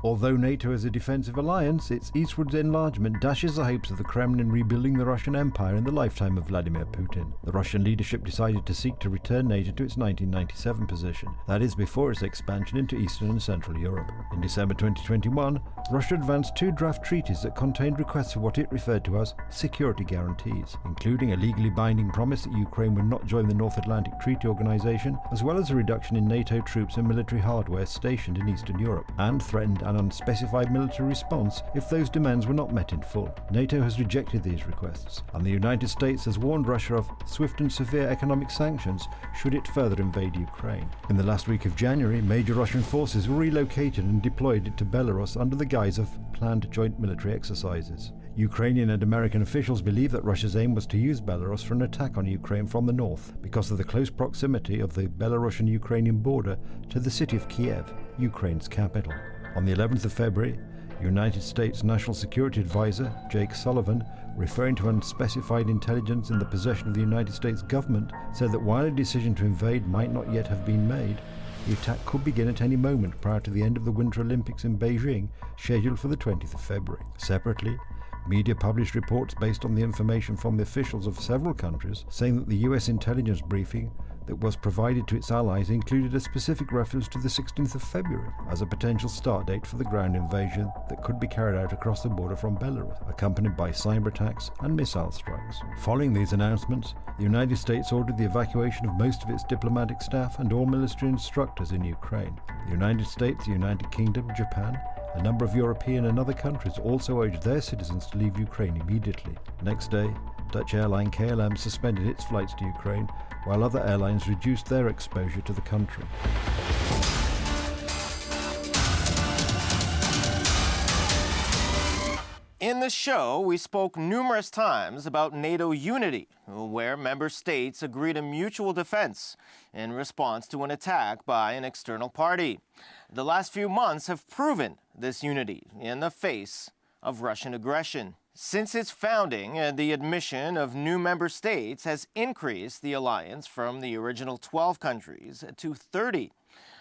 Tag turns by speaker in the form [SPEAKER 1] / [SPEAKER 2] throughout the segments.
[SPEAKER 1] Although NATO is a defensive alliance, its eastward enlargement dashes the hopes of the Kremlin rebuilding the Russian Empire in the lifetime of Vladimir Putin. The Russian leadership decided to seek to return NATO to its 1997 position, that is, before its expansion into Eastern and Central Europe. In December 2021, Russia advanced 2 draft treaties that contained requests for what it referred to as security guarantees, including a legally binding promise that Ukraine would not join the North Atlantic Treaty Organization, as well as a reduction in NATO troops and military hardware stationed in Eastern Europe, and threatened an unspecified military response if those demands were not met in full. NATO has rejected these requests, and the United States has warned Russia of swift and severe economic sanctions should it further invade Ukraine. In the last week of January, major Russian forces were relocated and deployed to Belarus under the guise of planned joint military exercises. Ukrainian and American officials believe that Russia's aim was to use Belarus for an attack on Ukraine from the north because of the close proximity of the Belarusian-Ukrainian border to the city of Kiev, Ukraine's capital. On the 11th of February, United States National Security Advisor Jake Sullivan, referring to unspecified intelligence in the possession of the United States government, said that while a decision to invade might not yet have been made, the attack could begin at any moment prior to the end of the Winter Olympics in Beijing, scheduled for the 20th of February. Separately, media published reports based on the information from the officials of several countries, saying that the US intelligence briefing that was provided to its allies included a specific reference to the 16th of February as a potential start date for the ground invasion that could be carried out across the border from Belarus, accompanied by cyber attacks and missile strikes. Following these announcements, the United States ordered the evacuation of most of its diplomatic staff and all military instructors in Ukraine. The United States, the United Kingdom, Japan, a number of European and other countries also urged their citizens to leave Ukraine immediately. Next day, Dutch airline KLM suspended its flights to Ukraine, while other airlines reduced their exposure to the country.
[SPEAKER 2] In the show, we spoke numerous times about NATO unity, where member states agree to mutual defense in response to an attack by an external party. The last few months have proven this unity in the face of Russian aggression. Since its founding, the admission of new member states has increased the alliance from the original 12 countries to 30.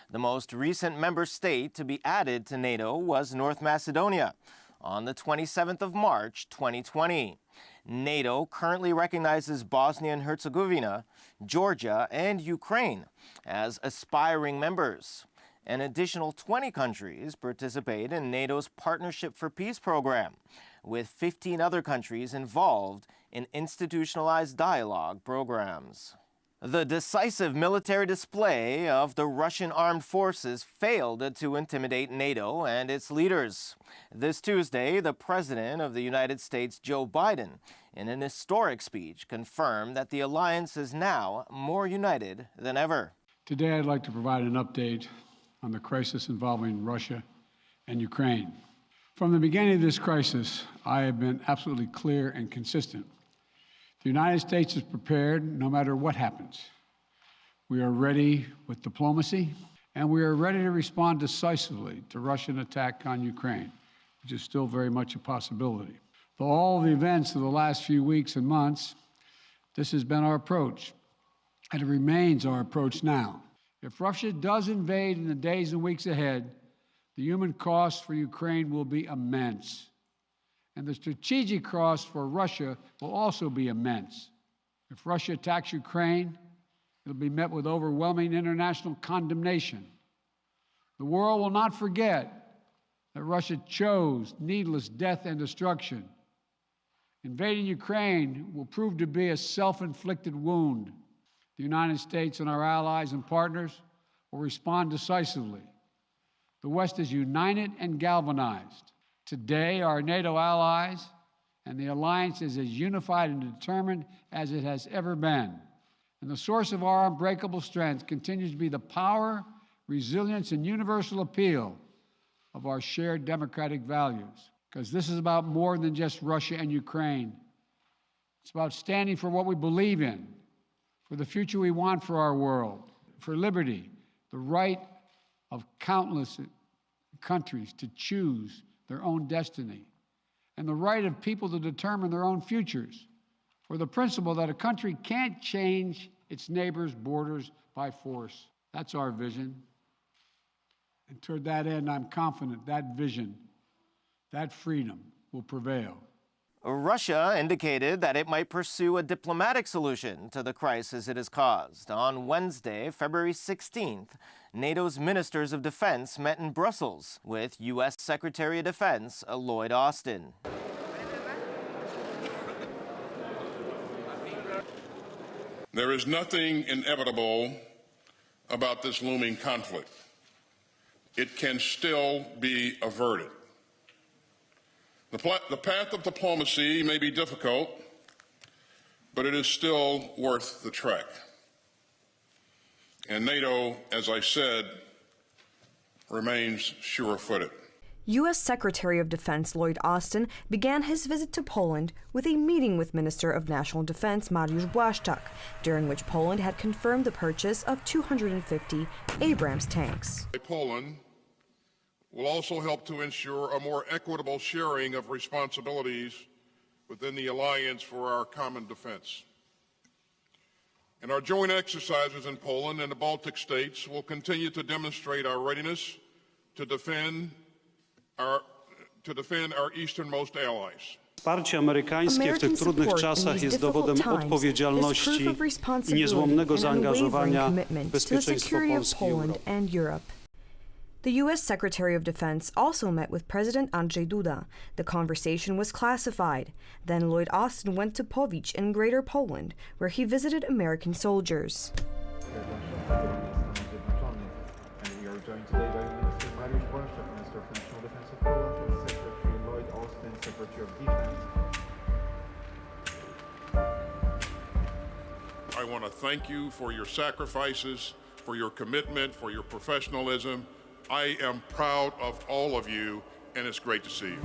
[SPEAKER 2] The most recent member state to be added to NATO was North Macedonia on the 27th of March, 2020. NATO currently recognizes Bosnia and Herzegovina, Georgia, and Ukraine as aspiring members. An additional 20 countries participate in NATO's Partnership for Peace program, with 15 other countries involved in institutionalized dialogue programs. The decisive military display of the Russian armed forces failed to intimidate NATO and its leaders. This Tuesday, the President of the United States, Joe Biden, in an historic speech, confirmed that the alliance is now more united than ever.
[SPEAKER 3] Today, I'd like to provide an update on the crisis involving Russia and Ukraine. From the beginning of this crisis, I have been absolutely clear and consistent. The United States is prepared no matter what happens. We are ready with diplomacy, and we are ready to respond decisively to Russian attack on Ukraine, which is still very much a possibility. For all the events of the last few weeks and months, this has been our approach, and it remains our approach now. If Russia does invade in the days and weeks ahead, the human cost for Ukraine will be immense. And the strategic cost for Russia will also be immense. If Russia attacks Ukraine, it'll be met with overwhelming international condemnation. The world will not forget that Russia chose needless death and destruction. Invading Ukraine will prove to be a self-inflicted wound. The United States and our allies and partners will respond decisively. The West is united and galvanized. Today, our NATO allies and the alliance is as unified and determined as it has ever been. And the source of our unbreakable strength continues to be the power, resilience, and universal appeal of our shared democratic values. Because this is about more than just Russia and Ukraine. It's about standing for what we believe in, for the future we want for our world, for liberty, the right of countless countries to choose their own destiny, and the right of people to determine their own futures, for the principle that a country can't change its neighbors' borders by force. That's our vision. And toward that end, I'm confident that vision, that freedom will prevail.
[SPEAKER 2] Russia indicated that it might pursue a diplomatic solution to the crisis it has caused. On Wednesday, February 16th, NATO's ministers of defense met in Brussels with U.S. Secretary of Defense Lloyd Austin.
[SPEAKER 4] There is nothing inevitable about this looming conflict. It can still be averted. The path of diplomacy may be difficult, but it is still worth the trek. And NATO, as I said, remains sure-footed.
[SPEAKER 5] U.S. Secretary of Defense Lloyd Austin began his visit to Poland with a meeting with Minister of National Defense Mariusz Błaszczak, during which Poland had confirmed the purchase of 250 Abrams tanks.
[SPEAKER 4] Poland will also help to ensure a more equitable sharing of responsibilities within the alliance for our common defense. And our joint exercises in Poland and the Baltic states will continue to demonstrate our readiness to defend our easternmost allies.
[SPEAKER 6] Wsparcie amerykańskie w tych trudnych czasach jest dowodem odpowiedzialności i niezłomnego zaangażowania w bezpieczeństwo Polski i Europy.
[SPEAKER 5] The U.S. Secretary of Defense also met with President Andrzej Duda. The conversation was classified. Then Lloyd Austin went to Powicz in Greater Poland, where he visited American soldiers.
[SPEAKER 7] And we are joined today by Minister Mariusz Błaszczak, Minister of National Defense of Poland, and Secretary Lloyd Austin, Secretary of Defense.
[SPEAKER 4] I want to thank you for your sacrifices, for your commitment, for your professionalism. I am proud of all of you, and it's great to see you.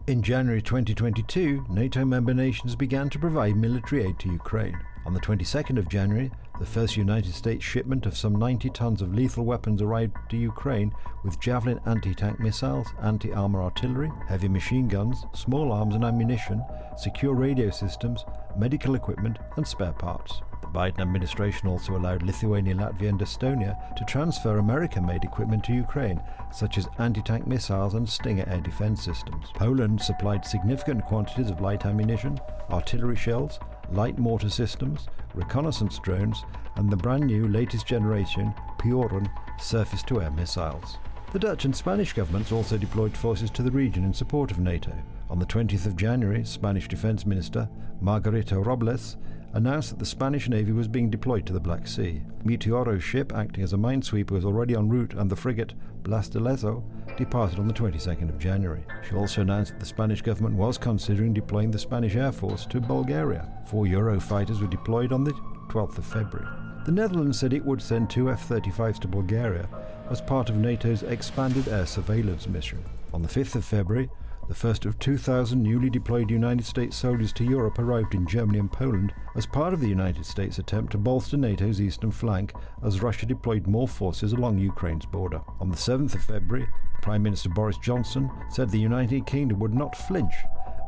[SPEAKER 1] In January 2022, NATO member nations began to provide military aid to Ukraine. On the 22nd of January, the first United States shipment of some 90 tons of lethal weapons arrived to Ukraine with Javelin anti-tank missiles, anti-armor artillery, heavy machine guns, small arms and ammunition, secure radio systems, medical equipment and spare parts. The Biden administration also allowed Lithuania, Latvia and Estonia to transfer American-made equipment to Ukraine, such as anti-tank missiles and Stinger air defense systems. Poland supplied significant quantities of light ammunition, artillery shells, light mortar systems, reconnaissance drones, and the brand new latest generation Piorun surface-to-air missiles. The Dutch and Spanish governments also deployed forces to the region in support of NATO. On the 20th of January, Spanish Defense Minister Margarita Robles announced that the Spanish Navy was being deployed to the Black Sea. Meteoro's ship, acting as a minesweeper, was already en route, and the frigate Blas de Lezo departed on the 22nd of January. She also announced that the Spanish government was considering deploying the Spanish Air Force to Bulgaria. 4 Eurofighters were deployed on the 12th of February. The Netherlands said it would send 2 F-35s to Bulgaria as part of NATO's expanded air surveillance mission. On the 5th of February, the first of 2,000 newly deployed United States soldiers to Europe arrived in Germany and Poland as part of the United States attempt to bolster NATO's eastern flank as Russia deployed more forces along Ukraine's border. On the 7th of February, Prime Minister Boris Johnson said the United Kingdom would not flinch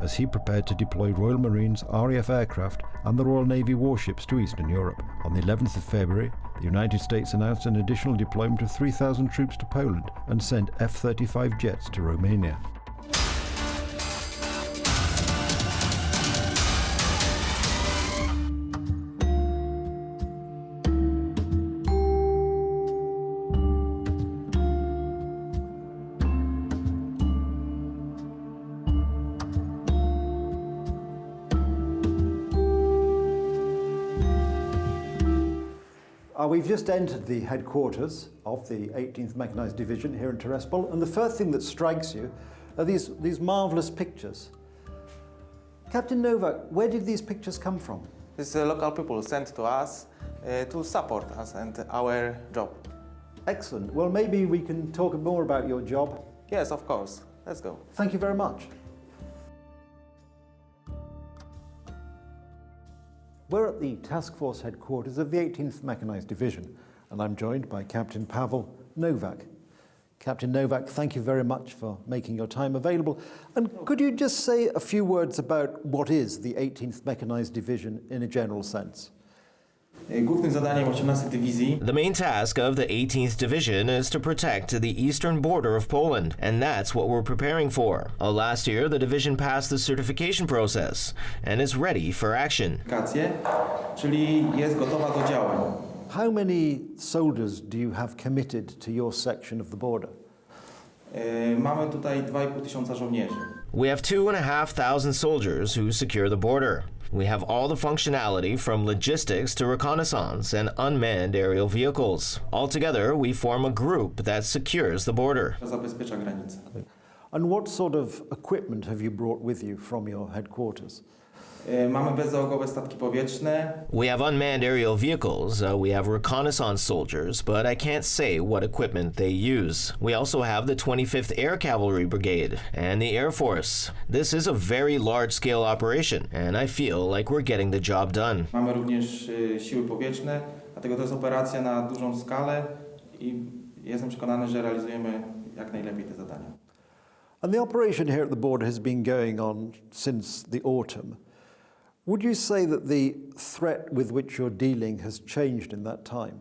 [SPEAKER 1] as he prepared to deploy Royal Marines, RAF aircraft and the Royal Navy warships to Eastern Europe. On the 11th of February, the United States announced an additional deployment of 3,000 troops to Poland and sent F-35 jets to Romania. We've just entered the headquarters of the 18th Mechanized Division here in Tiraspol, and the first thing that strikes you are these marvellous pictures. Captain Novak, where did these pictures come from?
[SPEAKER 8] These local people sent to us to support us and our job.
[SPEAKER 1] Excellent. Well, maybe we can talk more about your job.
[SPEAKER 8] Yes, of course. Let's go.
[SPEAKER 1] Thank you very much. We're at the Task Force headquarters of the 18th Mechanized Division, and I'm joined by Captain Pavel Novak. Captain Novak, thank you very much for making your time available. And could you just say a few words about what is the 18th Mechanized Division in a general sense?
[SPEAKER 8] Głównym zadaniem 18 dywizji
[SPEAKER 2] The main task of the 18th Division is to protect the eastern border of Poland, and that's what we're preparing for. Last year, the division passed the certification process and is ready for action.
[SPEAKER 8] czyli jest gotowa do działań.
[SPEAKER 1] How many soldiers do you have committed to your section of the border?
[SPEAKER 8] Mamy tutaj 2500 żołnierzy.
[SPEAKER 2] We have 2,500 soldiers who secure the border. We have all the functionality from logistics to reconnaissance and unmanned aerial vehicles. Altogether, we form a group that secures the border.
[SPEAKER 8] Zabezpiecza granicę.
[SPEAKER 1] And what sort of equipment have you brought with you from your headquarters?
[SPEAKER 8] Mamy bezzałogowe statki powietrzne.
[SPEAKER 2] We have unmanned aerial vehicles, we have reconnaissance soldiers, but I can't say what equipment they use. We also have the 25th Air Cavalry Brigade and the Air Force. This is a very large-scale operation, and I feel like we're getting the job done.
[SPEAKER 8] Mamy również siły powietrzne, dlatego to jest operacja na dużą skalę i jestem przekonany, że realizujemy jak najlepiej te zadania.
[SPEAKER 1] And the operation here at the border has been going on since the autumn. Would you say that the threat with which you're dealing has changed in that time?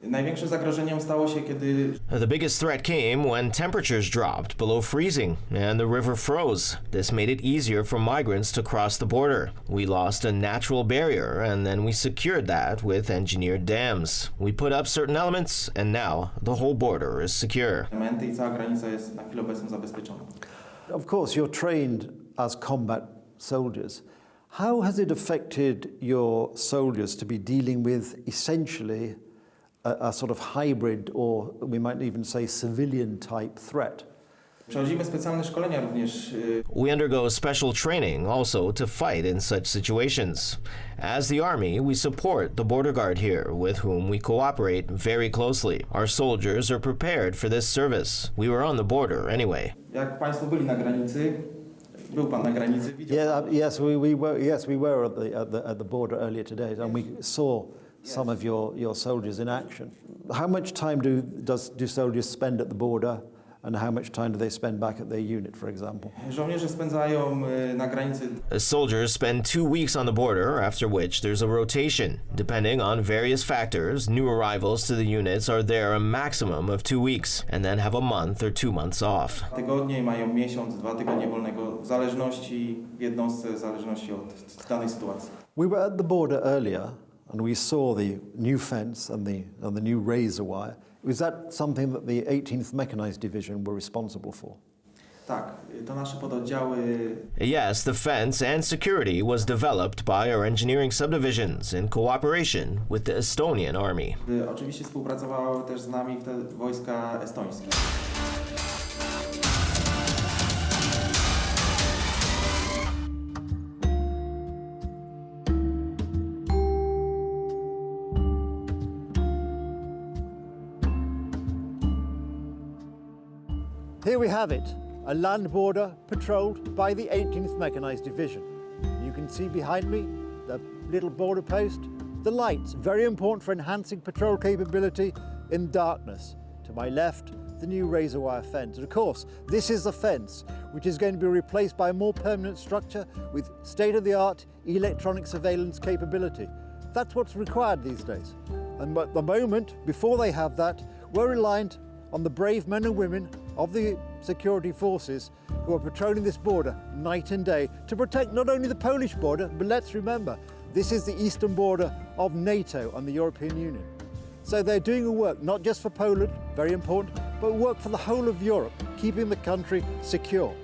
[SPEAKER 8] Największym zagrożeniem stało się, kiedy
[SPEAKER 2] The biggest threat came when temperatures dropped below freezing and the river froze. This made it easier for migrants to cross the border. We lost a natural barrier and then we secured that with engineered dams. We put up certain elements and now the whole border is secure.
[SPEAKER 8] elementy i cała granica jest na chwilę obecną zabezpieczona.
[SPEAKER 1] Of course, you're trained as combat soldiers. How has it affected your soldiers to be dealing with essentially a sort of hybrid, or we might even say civilian type threat?
[SPEAKER 8] Przechodzimy specjalne szkolenia również.
[SPEAKER 2] We undergo special training also to fight in such situations. As the Army, we support the border guard here, with whom we cooperate very closely. Our soldiers are prepared for this service. We were on the border anyway.
[SPEAKER 8] Jak Państwo byli na granicy, był Pan na granicy, widział
[SPEAKER 1] Yeah, yes, we were at the border earlier today, and we saw some of your soldiers in action. How much time do soldiers spend at the border, and how much time do they spend back at their unit, for example?
[SPEAKER 8] Żołnierze spędzają na granicy.
[SPEAKER 2] Soldiers spend 2 weeks on the border, after which there's a rotation. Depending on various factors, new arrivals to the units are there a maximum of 2 weeks, and then have a month or 2 months off.
[SPEAKER 8] Tygodnie mają miesiąc, 2 tygodnie wolnego, w zależności w jednostce, w zależności od danej sytuacji.
[SPEAKER 1] We were at the border earlier, and we saw the new fence and the new razor wire. Was that something that the 18th Mechanized Division were responsible for?
[SPEAKER 8] Tak, to nasze pododdziały.
[SPEAKER 2] Yes, the fence and security was developed by our engineering subdivisions in cooperation with the Estonian Army.
[SPEAKER 8] Oczywiście współpracowały też z nami wtedy wojska estońskie.
[SPEAKER 1] Here we have it, a land border patrolled by the 18th Mechanized Division. You can see behind me the little border post, the lights, very important for enhancing patrol capability in darkness. To my left, the new razor wire fence. And of course, this is the fence, which is going to be replaced by a more permanent structure with state-of-the-art electronic surveillance capability. That's what's required these days. And at the moment, before they have that, we're reliant on the brave men and women of the security forces who are patrolling this border night and day to protect not only the Polish border, but let's remember, this is the eastern border of Nato and the European Union. So they're doing a work not just for Poland, very important, but work for the whole of Europe, keeping the country secure.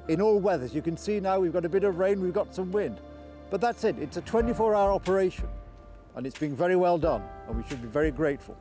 [SPEAKER 1] In all weathers, you can see now we've got a bit of rain, we've got some wind. But that's it, it's a 24-hour operation. and it's been very well done, and we should be very grateful.